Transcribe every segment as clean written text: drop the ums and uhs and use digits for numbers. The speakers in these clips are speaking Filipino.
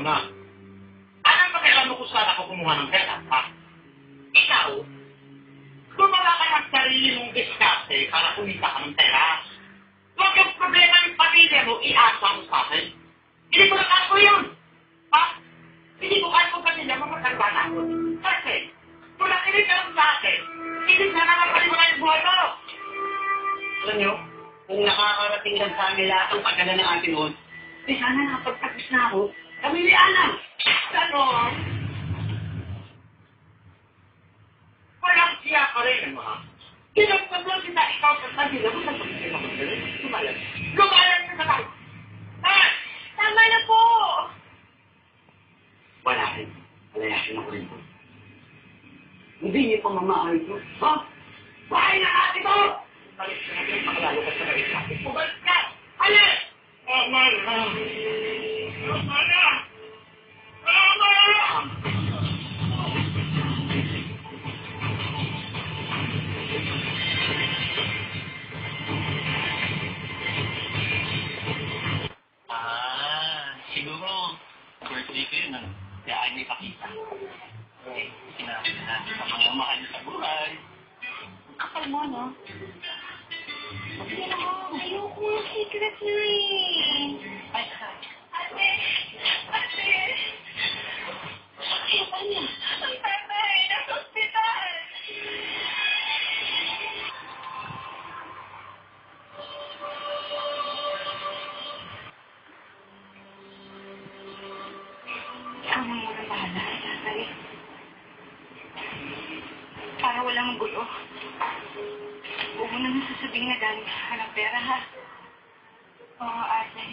una. Anong pakialam mo kung saan ako kumuha ng pera, ha? Ikaw, gumawa ka ng sarili mong diskarte para kumita ka ng pera. Huwag yung problema ng pamilya mo, iasa mo sa akin. Hindi ko nakako yun. Ha? Hindi ko kaya kung pamilya mo magkaroon ako. Kasi, kung nakinig ka lang sa akin, hindi na nakapalimutan yung buhay mo. Alam nyo, kung nakakarating lang sa amin lahat ang pagkala ng atin noon, eh sana nakapagtapos na ako, kami ni Alan. Ganon. Walang siya pa rin, ha? Pinagpaglang kita ikaw sa pamilya mo sa pamilya mo. Lumayan. Lumayan ka sa tayo. Ha? Tama na po! Wala rin. Palayasin ako rin po. Hindi niyo pa mamahal ko. Ha? Bahay na natin to! Balik ka natin, makalalo ka sa balik natin. Bumalik ka! Alis! Tama na! Tama na! Tama na! Siguro, birthday ko yun, kaya ay may pakita. Eh, sinabi na sa mga mahal sa buhay. Kapal mo, no? Sige na mo. Ayoko nga secret na eh. Ay, Ate! Ate! Ano ba niya? Ang tatay! Nasa ospital! Ikaw na muna bahala, tatay. Para walang gulo. Huwag mo naman sasabihin na galing ka ng pera, ha? Oo, ate.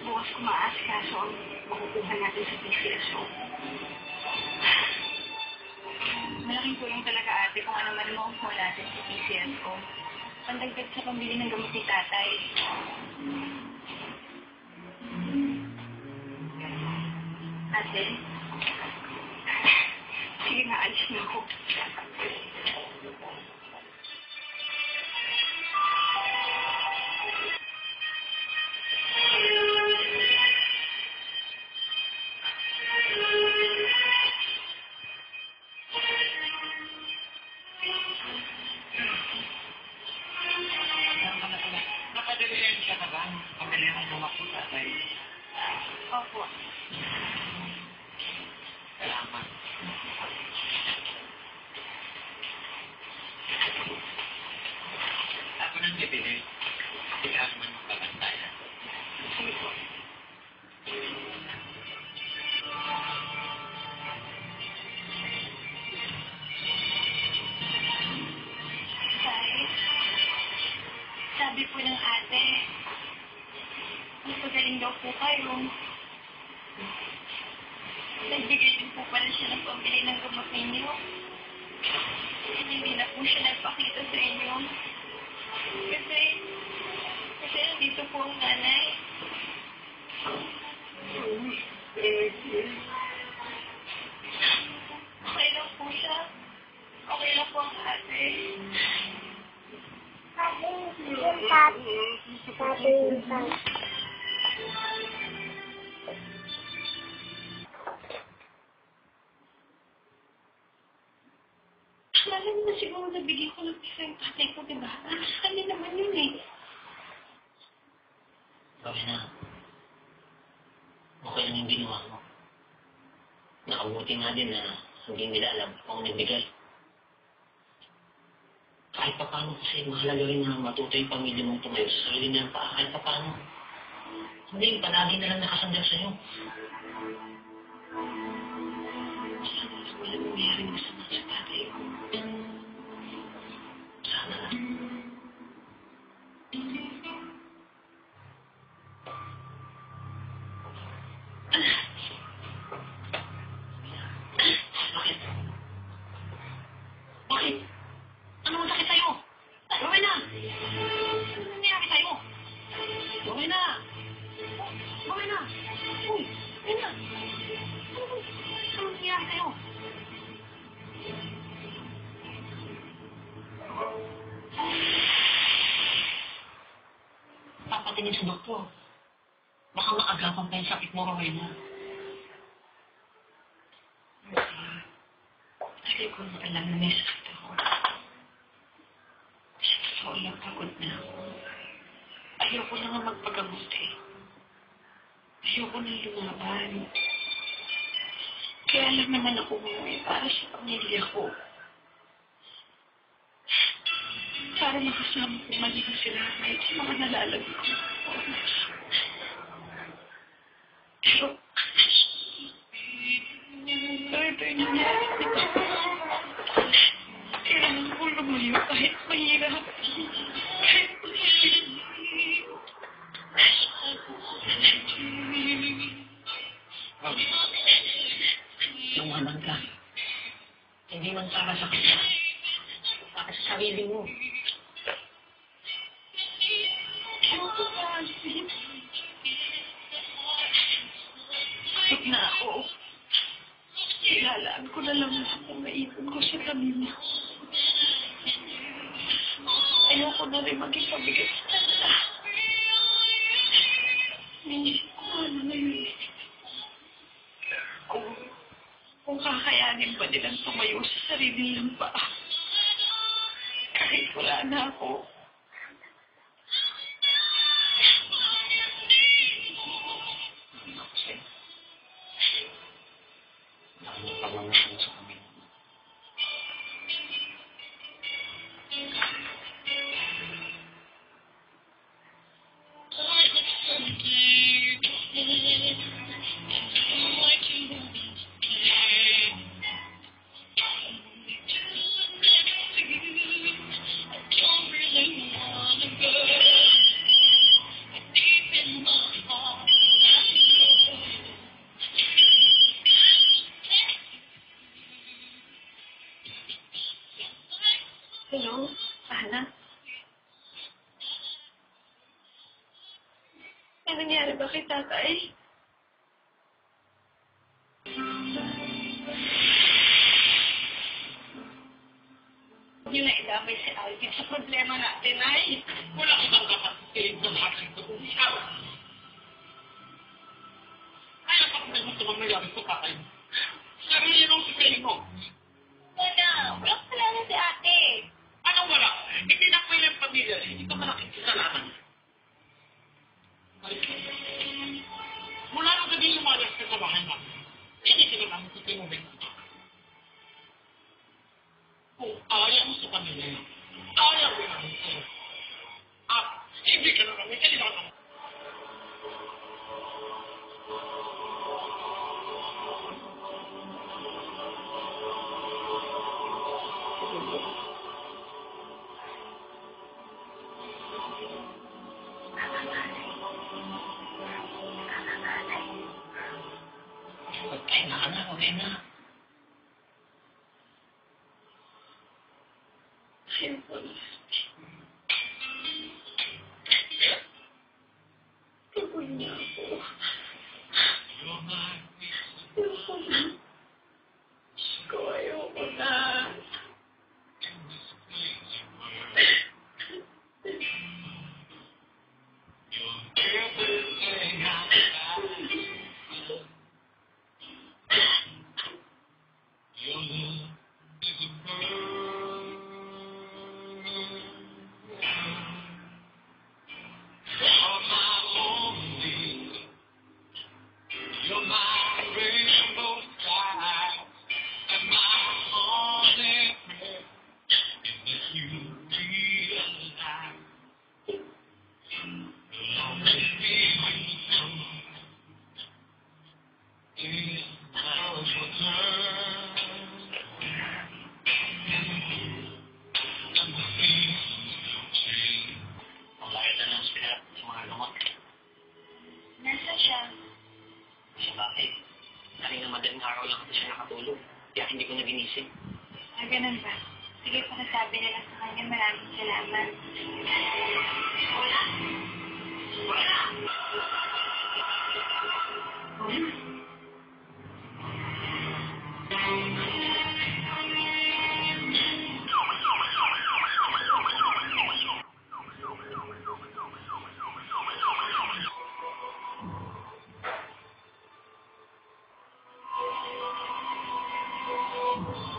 Bukas ko maasikaso ang makukuha natin sa PCSO. Malaking tulong talaga, ate, kung ano man makukuha natin sa PCSO. Pandagdag sa pambili ng gamot ni tatay. Ate? Sige na, alis na ako. nakadilensya ka ba? Pagdali mo lumakot tatay. Opo. Salamat. Ako nang bibili. Ikaw naman magpapantayan. Sige po. Sabi po ng ate, magpagaling daw po kayo. Nagbigay din po pala siya ng pambili ng gamot ninyo. Hindi na po siya nagpakita sa inyo. Kasi nandito po ang nanay. Okay lang po siya. Okay lang po ang ate. Lalo mo na siguro nabigyan ko ng pisa yung tatay ko, diba? Para sa kanya naman yun eh. Okay na. Okay lang yung ginawa mo. Nakabuti nga din na hindi nila alam kung nagbigay. Kahit pa paano kasi mahalaga rin na matuto yung pamilya mong tumayo sa sarili nilang paa. Kahit pa paano. Hindi yung palagi na lang nakasandal sa'yo. Sana walang mayroong masama sa tatay ko. Sana lang. Bakit? Bakit? Anong sakit sa'yo? Gawin na! Ano nangyari sa'yo? Gawin na! Gawin na! Uy! papatingin sa doktor. Baka maagapan pa yung sakit mo, Rowena. Ayoko na alam na may sakit ako. Sa totoo lang, pagod na ako. Ayoko na nga magpagabuti. Ayoko na lumaban. Kaya lang naman ako umuwi para sa pamilya ko. Para makasama ko man din sila kahit sa mga nalalabi ko. Pero, ito yung nangyari dito. Kailangan ko lumayo kahit mahirap. Kahit mahirap. Lumaban ka. Hindi man para sa kanya. Para sa sarili mo. Ayoko na, Asin. Pagod na ako. Ilalaan ko na lang ang mga ipon ko sa tabi mo. Ayoko na rin maging pabigat sa kanila. Inisip ko ano na yun. Kung kakayanin ba nilang tumayo sa sarili nilang paa. Kahit wala na ako. Pagmamahal sa kami. Hello? Ana? Ano nangyari ba kay tatay? Huwag niyo na idamay si Alvin sa problema natin, ay. Wala ko bang dapat kilig ng haking ko kung ikaw. Ay, napakabay mo tumamayari ko pa kayo. Sarili mong sabihin mo. Wala. Wala ka talaga si ate. Anong wala? Itinakwil ang pamilya. Hindi ka malaking kasalanan. Mula nung gabi lumayas ka sa bahay namin, hindi ka naman sa tinubig. Kung ayaw mo sa pamilya, ayaw mo namin sa'yo. At hindi ka naman may kailangan. Pagpahinga ka na, Rowena. Ayoko na. Pagod na ako. Ayoko na. Ayoko na. Pagbayad na ng ospital sa mga gamot. Nasa siya? Sa bakit? Kanina madaling araw lang ako siya nakatulog. Kaya hindi ko na ginising. Ganun ba? Sige, pakasabi na lang sa kanya. Maraming salamat. mo.